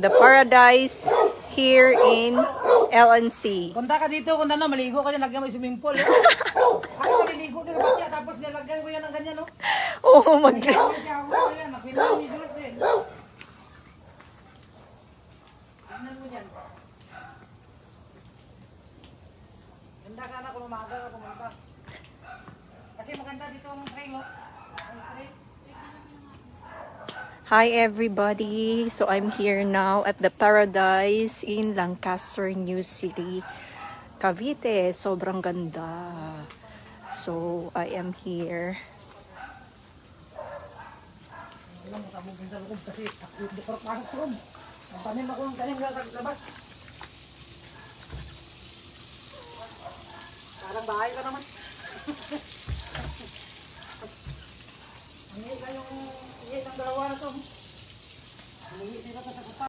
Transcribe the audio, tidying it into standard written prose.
The paradise here in LNC. Punta ka dito kung ano, maligo ka dyan, lagyan mo yung swimming pool. Ako maliligo din ba siya, tapos nilagyan ko yan ng ganyan, no? Oo, Nagkakaroon siya ako yan, nakilang ni Diyos din. Tignan mo yan. Ganda sana kung umaga ka pumunta. Kasi maganda dito ang trail, no? Hi everybody! So I'm here now at the Paradise in Lancaster, New City, Cavite. Sobrang ganda. So I am here. Alam mo, sabugin sa loob kasi dukor pasok sa loob. Ang tanim ako ng tanim sa labas. Parang bahay ka naman. Ang hihit na yung hihit ng dalawa na to. Ang hihit nila sa kupa.